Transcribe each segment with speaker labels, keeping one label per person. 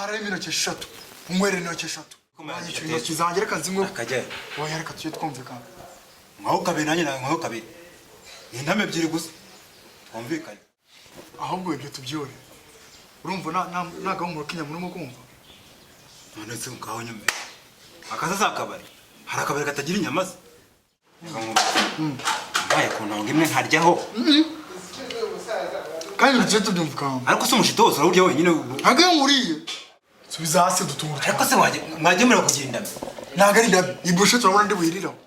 Speaker 1: Ahari iminota eshatu. Umwere intoki eshatu. Kumanyicyo intoki zanjye reka zimwe.
Speaker 2: Akajya.
Speaker 1: Oya reka tujye twumvikana.
Speaker 2: Mwaho kabiri nanjye nawe mwaho kabiri. Intame ebyiri gusa. Twumvikanye.
Speaker 1: Ahubwo ibyo tubyore. Urumva na gahumuro k'inyama urimo kumva.
Speaker 2: None se ngaho nyuma. Akaza zakabari. Hari akabari katagira inyama se. Mbaye kunonga imwe nkaryaho.
Speaker 1: Kandi tujye tubyumvikana.
Speaker 2: Ariko se umushito wose urarya wenyine.
Speaker 1: Ntabwo nkuriye. Subiza hasi dutura.
Speaker 2: Ariko se mwajye muri kugenda.
Speaker 1: Ntabwo ari ndabi. Ibushe turabona ndi buhiriraho.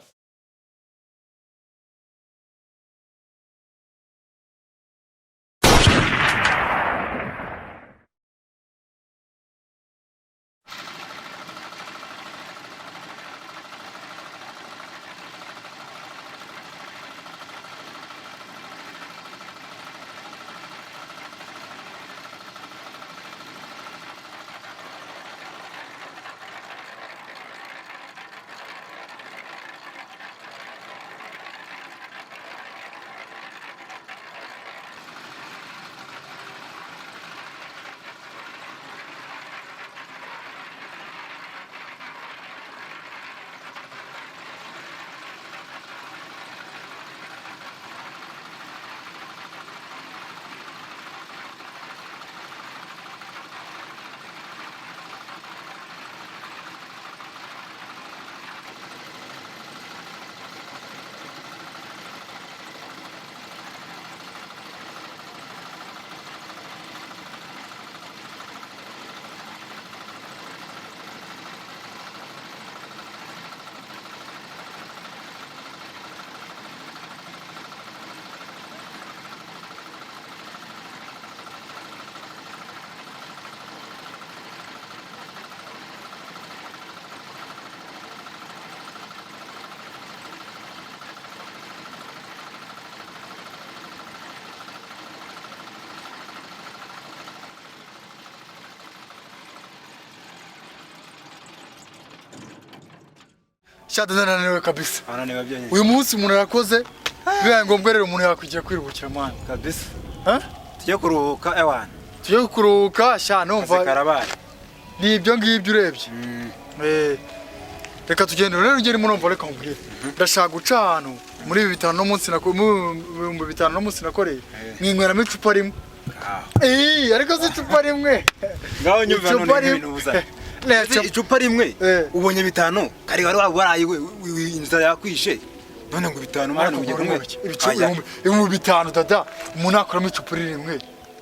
Speaker 1: Shadananiwe kabisa.
Speaker 2: Ananiwe byonyine.
Speaker 1: Uyu munsi umuntu yakoze bibaye ngombwa rero umuntu yakwigira kwiruhukira mwana.
Speaker 2: Kabisa.
Speaker 1: Ha?
Speaker 2: Tujye kuruhuka ewana.
Speaker 1: Tujye kuruhuka sha numva.
Speaker 2: Karabaye.
Speaker 1: Ni ibyo ngibyo urebye. Reka tugende rero ngeri murumva reka nkubwire. Ndashaka guca ahantu muri 5 no munsi nako mu 5 no munsi nakoreye. Mwinkweramo icupa rimwe. Ariko si icupa rimwe.
Speaker 2: Ngaho nyumva none ibintu buza. Icupa rimwe ubonye 5 kari waraye inzara yakwishe none ngo 5 mwana ugiye kumwe
Speaker 1: ibintu 5 dada umuntu akoramo icupa rimwe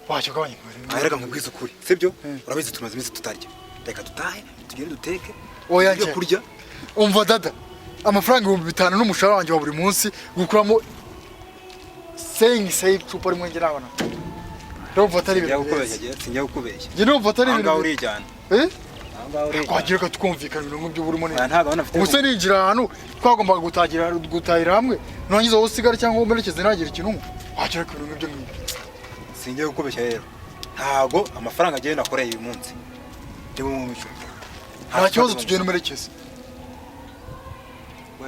Speaker 1: wacyo gabanye
Speaker 2: reka nkubwiza ukuri sibyo urabizi tumaze iminsi tutarya reka tutahe tugende duteke
Speaker 1: oya
Speaker 2: nje kurya
Speaker 1: umva dada amafaranga 5,000 n'umushahara wanjye wa buri munsi gukuramo save icupa rimwe ngira abana ndumva atari ibintu
Speaker 2: sinjya gukubeshya
Speaker 1: nge ndumva atari ibintu
Speaker 2: ngaho urijyana
Speaker 1: kwagira ko twumvikana ibintu nk'ibyo burimo neza
Speaker 2: ntabwo banafite
Speaker 1: ubuse ninjira ahantu twagombaga gutahira hamwe nurangiza wowe usigara cyangwa umerekeze ntagira ikintu wagira ko ibintu nk'ibyo ngibyo
Speaker 2: sinjya gukubeshya rero ntabwo amafaranga agiye nakoreye uyu munsi ndimo mu mico
Speaker 1: nta kibazo tugenda umerekeze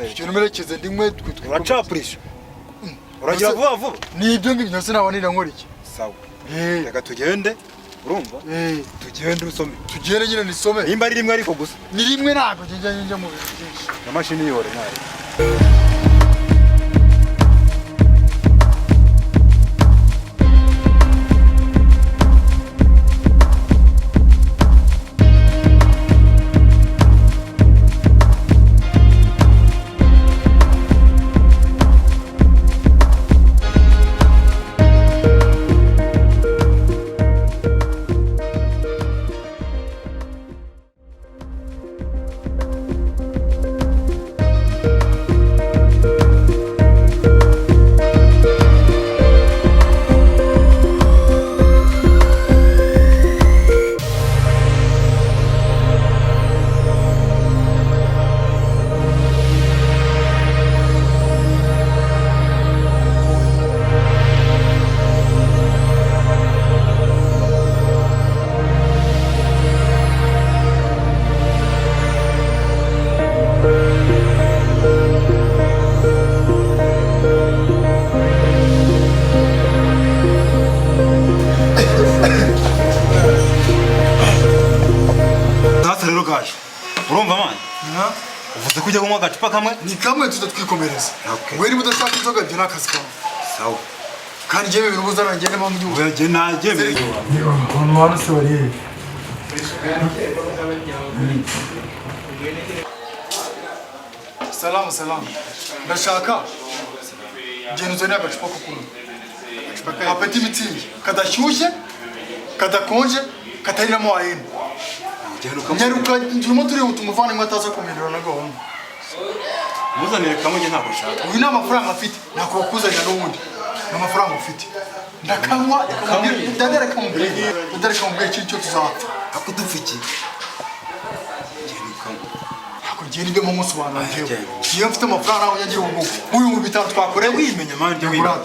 Speaker 1: tugenda umerekeze ndimwe
Speaker 2: uracapurisha uragira vuba vuba
Speaker 1: ni ibyo ngibyo sinabonera nkora iki
Speaker 2: sawa reka tugende urumva tugende usome
Speaker 1: tugende nyine nisome
Speaker 2: nimba ari rimwe ariko gusa
Speaker 1: ni rimwe ntabwo njya mu bintu byinshi
Speaker 2: na mashini yore nayo rero gaje urumva mani uvuze kujya kunywa agacupa kamwe
Speaker 1: ni kamwe tudatwikomereza
Speaker 2: Okay.
Speaker 1: we niba udashaka inzoga byo nakazi kawe
Speaker 2: sawa
Speaker 1: kandi njyewe ibintu buzana ngende mu gihugu
Speaker 2: weje nagemeye
Speaker 1: abantu hano se bari salamu ndashaka genda uzane agacupa ko kunywa apeti mitsingi kadashyushye kadakonje katariramo wayene nyaruka turimo tureba utumuvana ataza kumirira na gahunda
Speaker 2: muzanire kamwe nje ntabwo nshaka
Speaker 1: uyu ni amafaranga afite ntabwo bakuzanira n'ubundi ni amafaranga ufite ndakanywa ndadereka mubwira ikintu cyo tuzapfa
Speaker 2: ako dupfiki
Speaker 1: ntabwo ngiye nibyo mu munsi wa njyewe iyo mfite amafaranga nawe nyagira ubwo nk'uyu mu bitaro twakoreye
Speaker 2: wimenya mani byo wimenya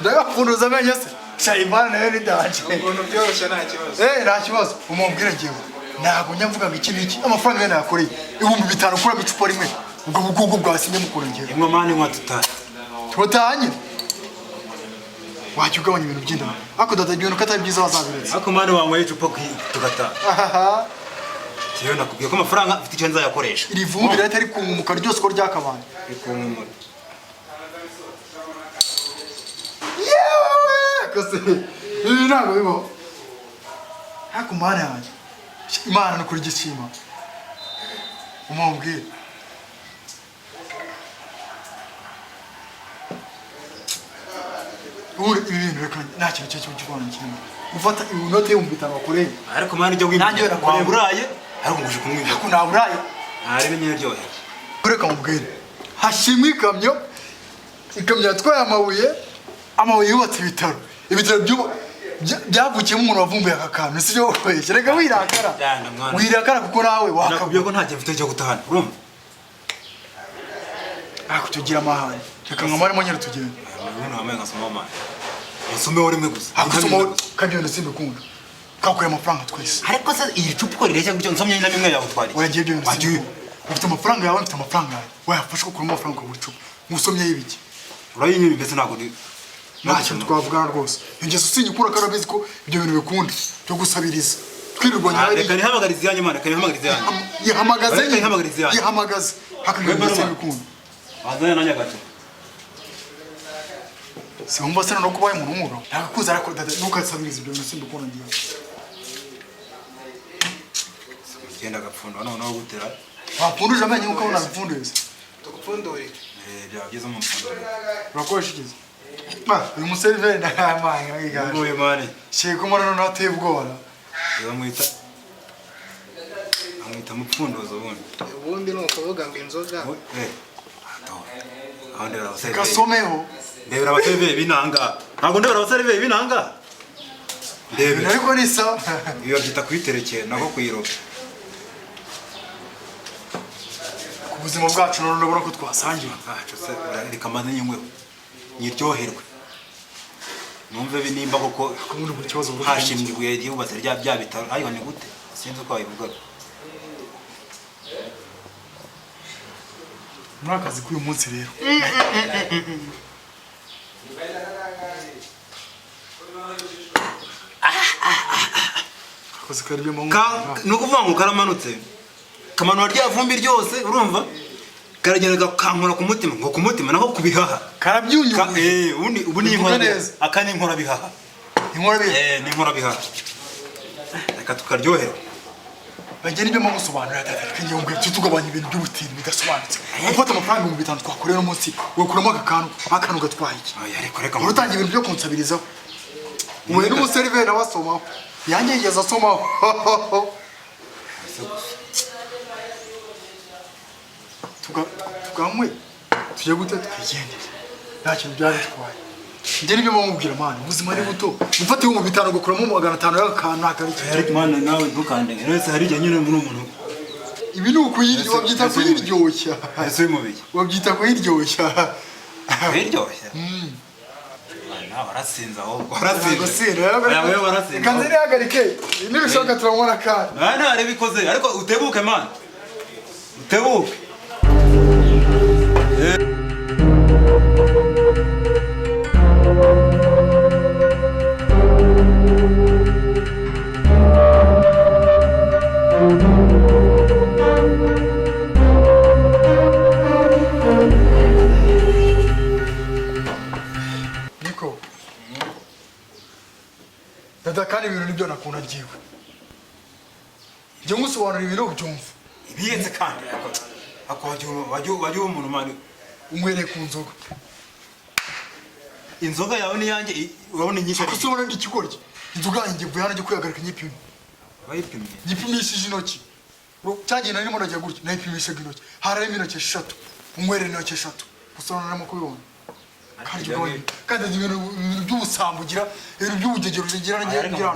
Speaker 1: ndagapfunduza amenyo se shayimana nayo ni danje
Speaker 2: ubuntu byoroshye nta kibazo
Speaker 1: nta kibazo umubwire njyewe ntabwo njya ngo iki n'iki amafaranga yari yakoreye 5,000 kuramo icupa rimwe ubwo bugugu bwasinye mukura njyewe
Speaker 2: imwe mani mwa
Speaker 1: tutanye wajya ugabanya ibintu by'indana ariko dadagiye ibintu katari byiza wazabiretse
Speaker 2: ako mani wanyweye icupa tugataha Tiyo nakubwiye ko amafaranga mfite icyo nzayakoresha
Speaker 1: iri vumbi rero ari kumuka ryose ko ryakabaye
Speaker 2: rikumumura
Speaker 1: kose ibi ntabwo bibaho ariko mana yanjye imana ni kuri gishima umubwire ubu ibi bintu reka nta kintu cyo kigwana kimwe ufata inote y'umubitano wakoreye
Speaker 2: ariko mani ijya waburaye ariko nguje kumwinjira
Speaker 1: ariko naburaye
Speaker 2: ntari n'imwe ryohe
Speaker 1: reka mubwire hashimwe ikamyo yatwaye amabuye yubatse ibitaro byavukiyemo umuntu wavumbuye aka kantu si byo wese reka wirakara kuko nawe
Speaker 2: nakubwiye ko nta gihe mfite cyo gutahana urumva
Speaker 1: tugira amahane reka nkamaremo nyine tugenda
Speaker 2: ubundi wambaye ngasoma amahane usomeho rimwe gusa
Speaker 1: kandi iyo ndasimbikunda kakuye amafaranga twese
Speaker 2: ariko se iri cupa uko rireshya gutyo nsomye na bimwe yawe twari
Speaker 1: wagiye byo ufite amafaranga yawe mfite amafaranga yawe wayafashe ko kuramo amafaranga buri cupa musomyeho ibiki
Speaker 2: urayinyura mbese ntabwo
Speaker 1: nta kintu twavugana rwose ingeso sinyikura kandi abizi ko ibyo bintu bikunda byo gusabiriza twirirwa nyari
Speaker 2: reka nihamagarize yanyu mana reka nihamagarize yanyu
Speaker 1: yihamagaze hakagira mbese bikunda
Speaker 2: wazanye nanjye gato
Speaker 1: siwumva se no kubaye umuntu w'umugabo ntakuza ariko dada ntukasabirize ibyo bintu simbikunda ngiye
Speaker 2: genda gapfunda noneho gutera
Speaker 1: wapfunduje amenyo nkuko ubona bipfunduye
Speaker 2: tugupfundurire byageze mu mpfundurire
Speaker 1: urakoresha igeze uyu museriveri n'amanga wiganje
Speaker 2: nguye mani
Speaker 1: sheko mbona noneho ateye ubwoba
Speaker 2: bamwita mupfunduzo
Speaker 3: ubundi ni ukuvuga ngo inzoga
Speaker 1: gasomeho
Speaker 2: ndebera abaseriveri b'inanga ntabwo ndebera abaseriveri b'inanga ndebera
Speaker 1: ariko ni sawa
Speaker 2: iyo babyita kuyiterekera nako kuyiroba
Speaker 1: ku buzima bwacu none urabona ko twasangiwe
Speaker 2: reka mbanze nyinyweho nyiryoherwe numve nimba koko hashinzwe ibuye ryubatse bya bitaro ayo ni gute sinzi uko wabivugaga
Speaker 1: muri akazi k'uyu munsi rero akazi kari byo
Speaker 2: ni ukuvuga ngo karamanutse kamanura rya vumbi ryose urumva karagenda kankora ku mutima ngo ku mutima naho kubihaha
Speaker 1: karabyunyuye
Speaker 2: ubu ni inkora aka ni inkora bihaha ni inkora bihaha reka tukaryohera
Speaker 1: bagera ibyo mu gusobanurira reka ngiye ngo tugabanya ibintu by'ubutini bidasobanutse ufata amafaranga 5,000 twakorera no munsi wakuramo akantu gatwaye iki
Speaker 2: ariko reka
Speaker 1: urutangiye ibintu byo kunsabirizaho uwe n'umuseriveri abasomaho yanjye yigeze asomaho tugamwe tujye gute twigendere nta kintu byari bitwaye njye nibyo mubwira mana ubuzima ari buto mufate 5,000 ugakuramo 500 y'akantu akari
Speaker 2: ariko mana nawe ntukandenge rwose hari igihe nyine muri umuntu
Speaker 1: ibi ni ukuyirya wabyita kuyiryoshya
Speaker 2: ese bimubiye
Speaker 1: wabyita kuyiryoshya
Speaker 2: kuyiryoshya nawe warasinze ahubwo warasinze warasinze
Speaker 1: kandi nihagarike nibishoboka turabona kandi
Speaker 2: nta arabikoze ariko utebuke mana utebuke
Speaker 1: ibyo nakunda ngiwe njye ngusobanurira ibintu ubyumva
Speaker 2: ibiyenze kandi wajya umuntu mani
Speaker 1: umwereye ku nzoga
Speaker 2: inzoga yawe niyanjye urabona inyinshi
Speaker 1: ariko ubona ndi ikigoryi inzoga yanjye mvuye hano njye kwihagarika nyipimye
Speaker 2: wayipimye
Speaker 1: nyipimishije intoki cyagiye narimo najya gutya nayipimishaga intoki harimo intoki 3 umwereye intoki 3 gusobanura amakuru kandi ibintu by'ubusambo ugira ibintu by'ubugegero ugira ngira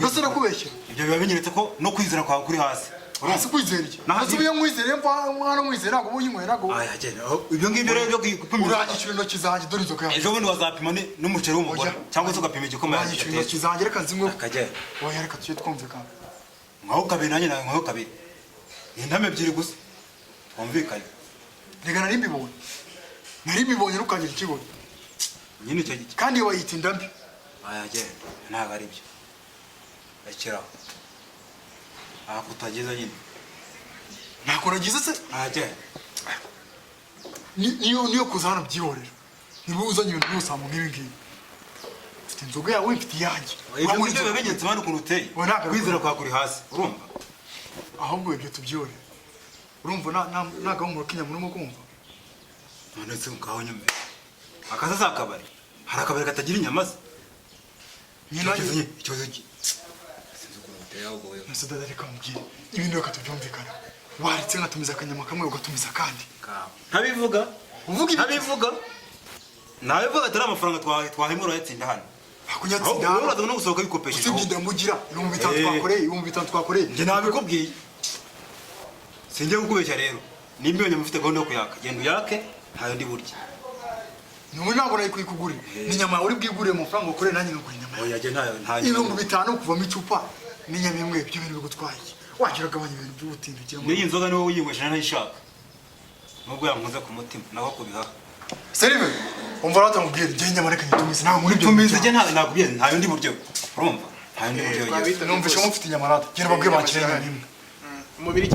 Speaker 1: ndetse nakubeshye
Speaker 2: ibyo biba binyeretse ko no kwizera kwawe kuri hasi
Speaker 1: hasi kwizera iki hasi ubuye mwizere mwana mwizera ntabwo ubuyinywe ntabwo
Speaker 2: ibyo ngibyo rero byo gupima
Speaker 1: urangicira intoki zanjye dore inzoka yawe
Speaker 2: ejo bundi wazapima n'umuceri w'umugore cyangwa se ugapima igikoma
Speaker 1: urangicira intoki zanjye reka nzinywe
Speaker 2: akajya
Speaker 1: oya reka tujye twumvikana
Speaker 2: nkaho kabiri nanjye nawe nkaho kabiri intame ebyiri gusa twumvikanye
Speaker 1: reka nari mbibonye ntukagira ikigoyi
Speaker 2: nyine icyo giki
Speaker 1: kandi bayita indambi
Speaker 2: ayagenda ntabwo ari byo rekeraho aha kutageza nyine
Speaker 1: ntako nagize se
Speaker 2: ayagenda
Speaker 1: niyo kuza hano byihorera niba uzanye ibintu by'ubusambo nk'ibi ngibi mfite inzoga yawe mfite iyanjye
Speaker 2: ibyo biba bigenze mani ukuntu uteye kwizera kwa kuri hasi urumva
Speaker 1: ahubwo ibyo tubyihorera urumva nta gahumuro k'inyama urimo kumva
Speaker 2: none se ngaho nyuma akaza si akabari hari akabari katagira inyama ze ikibazo sinzi ukuntu uteye ahubwo wewe
Speaker 1: nase dada reka mubwire ibintu reka tubyumvikana waretse nkatumiza akanyama kamwe ugatumiza akandi
Speaker 2: ntabivuga
Speaker 1: uvuga
Speaker 2: ntabivuga nabivuga atari amafaranga twahemura yatsinda hano
Speaker 1: akunyatsinda
Speaker 2: hano uraza no gusohoka bikopesheje
Speaker 1: usibye ndamugira ibihumbi bitanu twakoreye
Speaker 2: njye nabikubwiye sinjye kukubeshya rero nimba iyo nyama ufite gahunda yo kuyaka genda uyake ntayo ndi burya
Speaker 1: nubu ntabwo nari kuyikugurira n'inyama uri bwigurire amafaranga ukoreye nanjye ngakora inyama
Speaker 2: oya jye ntayo
Speaker 1: ibihumbi bitanu kuvamo icupa n'inyama imwe ibyo bintu bigutwaye wagira ugabanya ibintu by'ubutindi ugira
Speaker 2: n'iyi nzoga niwe uyinywesha ntayishaka nubwo yankoze ku mutima nawe kubihaha
Speaker 1: Serive umva rata mubwire njye inyama reka nyitumize ntabwo muri byo
Speaker 2: tumize jye nakubwiye ntayo ndi buryo urumva ntayo ndi buryo
Speaker 1: numvishe mufite inyama rata gera babwiye bakire inyama imwe
Speaker 3: umubiri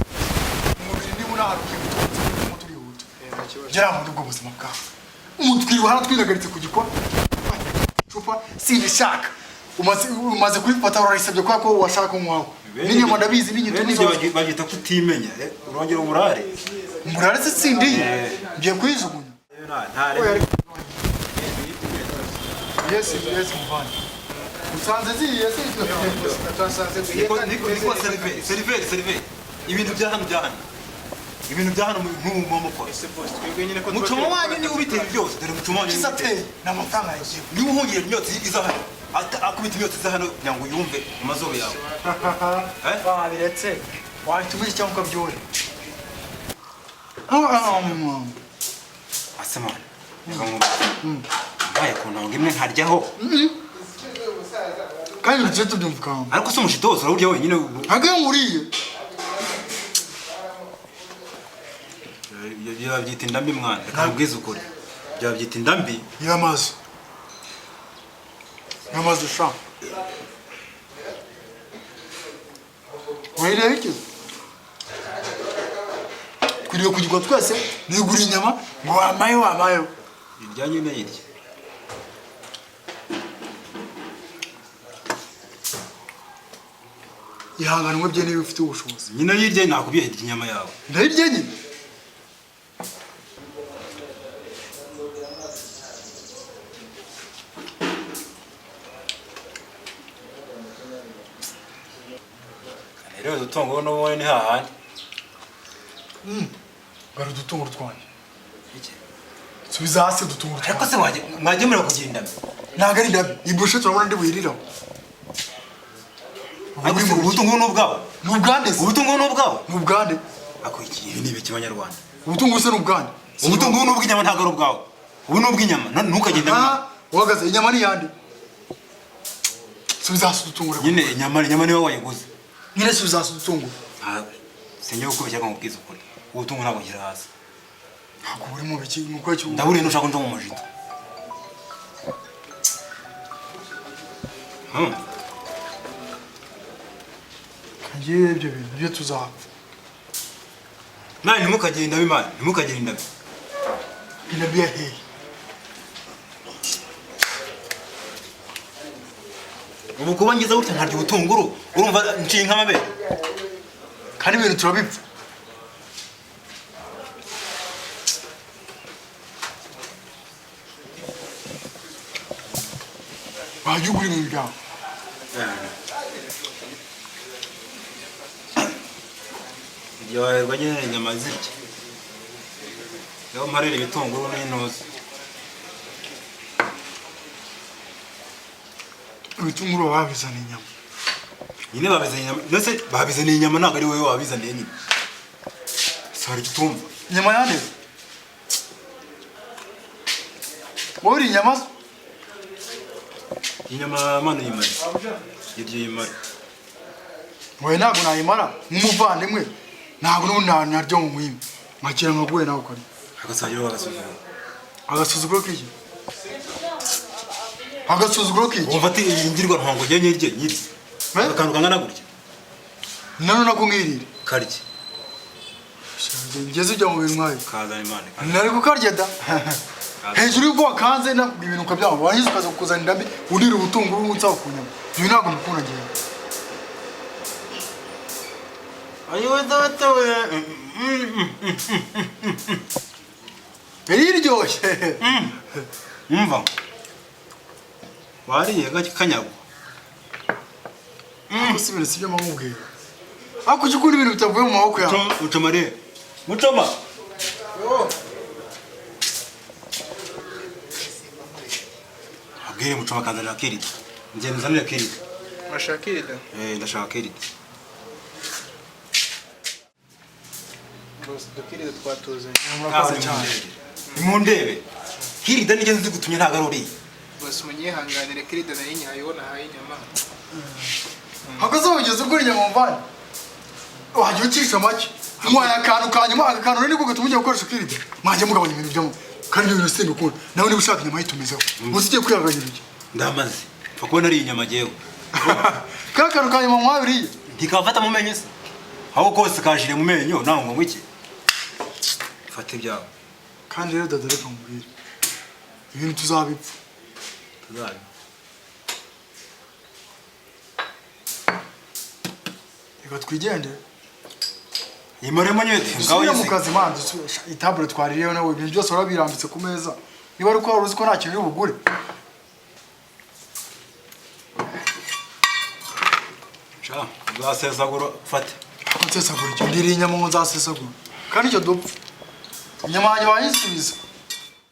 Speaker 1: ndimo naharukiye gutunze turihuta gera mu bwo buzima bwawe umutwiriwe hano twiragaritse ku gikwa icupa sinishaka umaze kubifata urarisabye kubera ko washaka umwawe n'inyama ndabizi
Speaker 2: n'ibyo bagita kutimenya urongera umurare
Speaker 1: umurare se sindiye ngiye kuyijugunya yes muvandi usanze ziye se
Speaker 2: niko seriveri ibintu bya hano ibintu bya hano mukora mucoma wanyu niwe ubitera byose dore mucoma wanyu
Speaker 1: kisateye n'amafaranga yagiye
Speaker 2: niwe uhungiye imyotsi iza hano akubita imyotsi iza hano kugira ngo yumve amazuru yawe
Speaker 1: babiretse wahituma iki cyangwa ukabyore
Speaker 2: asemana mbaye ku ntongo imwe nkaryaho
Speaker 1: kandi tujye tubyumvikana
Speaker 2: ariko si umushito wose urawurya wenyine
Speaker 1: ntabwo iyo nkuriye
Speaker 2: babyita indambi mwana reka mubwize ukuri babyita indambi
Speaker 1: y'amazi sha wayireba iki twiriwe kugirwa twese nigura inyama ngo wamayo
Speaker 2: irya nyine yirya
Speaker 1: ihanganwe bye niba ufite ubushobozi
Speaker 2: nyine yirya nakubwiye irya inyama yawe
Speaker 1: ndayirya nyine
Speaker 2: rero udutungo n'ubundi ni hahandi
Speaker 1: bari udutunguru twanjye subiza hasi udutunguru
Speaker 2: ariko se mwagemura kugira indami
Speaker 1: ntabwo ari indami ibushe turabona ndi buyiriraho
Speaker 2: ubutunguru ni ubwawe
Speaker 1: ni ubwande se
Speaker 2: ubutunguru ni ubwawe
Speaker 1: ni ubwande
Speaker 2: ako ibi ni ibiki banyarwanda
Speaker 1: ubutunguru se ni ubwande
Speaker 2: ubutunguru ni ubw'inyama ntabwo ari ubwawe ubu ni ubw'inyama ntukagende
Speaker 1: uhagaze inyama ni iyande subiza hasi udutunguru
Speaker 2: nyine inyama niwe wayiguze
Speaker 1: nyine subiza hasi udutunguru
Speaker 2: sinjye gukubeshya ngo nkubwize ukuri ubutunguru ntabwo ngira hasi
Speaker 1: ntabwo buri mu biki ni uko cyo
Speaker 2: ndaburiye nushaka njo mu mujito
Speaker 1: ngiye ibyo bintu byo tuzapfa
Speaker 2: nani ntimukagire indabi mani ntimukagire indabi
Speaker 1: indabi ya hehe
Speaker 2: ubu kuba ngize gutya nkarya ubutunguru urumva nciye nk'amabere
Speaker 1: kandi ibintu turabipfa wajya ugura ibintu byawe
Speaker 2: iryoherwa nyine inyama zirya iyo mparira ibitunguru n'intuzi
Speaker 1: ibitunguru babizana inyama
Speaker 2: nyine babizaniye inyama ndetse babizaniye inyama ntabwo ari wowe wabizaniye nyine sari gitumva
Speaker 1: inyama yande wowe uri inyama
Speaker 2: inyama mano yimari iryo yimari
Speaker 1: wowe ntabwo nayimara nk'umuvandimwe ntabwo n'ubundi naryo mu muhima nkakira nkaguye nawe ukari
Speaker 2: agasajiro bagasuzuguro
Speaker 1: agasuzuguro k'iki agasuzuguro k'iki
Speaker 2: wumva ati iyi ngirwa ntango njye nyirye nyirye akantu kangana gutya
Speaker 1: nano nako nkirire
Speaker 2: karye
Speaker 1: ngeze ujya mu bintu nk'ayo
Speaker 2: kazana imana
Speaker 1: nari kukarya da hejuru y'ubwo wakanze nakubwira ibintu ukabyanga warangiza ukaza kukuzanira mbi unira ubutunguru unsaba ku nyama ibi ntabwo mbikunda njyewe
Speaker 2: ayiwe data we
Speaker 1: iryoshye
Speaker 2: umva wariye kanyago
Speaker 1: ariko si ibintu sibyo mpamubwira ariko ujya ukunda ibintu bitavuye mu maboko yawe
Speaker 2: mucoma rero mucoma abwire mucoma kanzanira kirida njye nzanira kirida
Speaker 3: urashaka kirida
Speaker 2: ndashaka kirida
Speaker 3: dukirida twatuzanye
Speaker 1: murakoze cyane
Speaker 2: nimundebe kirida nijye nzi gutumye ntabwo ari uriye
Speaker 3: bose munyihanganire kirida nayo nyayo nahaye inyama
Speaker 1: hagaze wigeze ugura inyama muvanye wajya ucisha make mwaye akantu ka nyuma aka kantu niko gatuma ujya gukoresha kirida mwajya mugabanya ibintu byamo kandi ibyo bintu simbikunda nawe niba ushaka inyama yitumizeho uzi ugiye kwihanganyira iki
Speaker 2: ndamaze pfa kubona ari inyama jyewe
Speaker 1: ka kantu ka nyuma mwabiriye
Speaker 2: ntikafata mu menyo se aho kose kajire mu menyo nawe ngo iki fata ibyawe
Speaker 1: kandi rero dada reka mubwire ibintu tuzabipfa
Speaker 2: tuzabe
Speaker 1: reka twigendere
Speaker 2: imoremo nyete ngaho
Speaker 1: dusubire mu kazi manzi itabure twaririyeho nawe ibintu byose warabirambitse ku meza niba ari uko wari uzi ko nta kintu uri bugure
Speaker 2: uzasesagura fate
Speaker 1: nsesagura icyo ndiriye inyama ngo nzasesagura kandi icyo dupfa inyama yanjye wayisubiza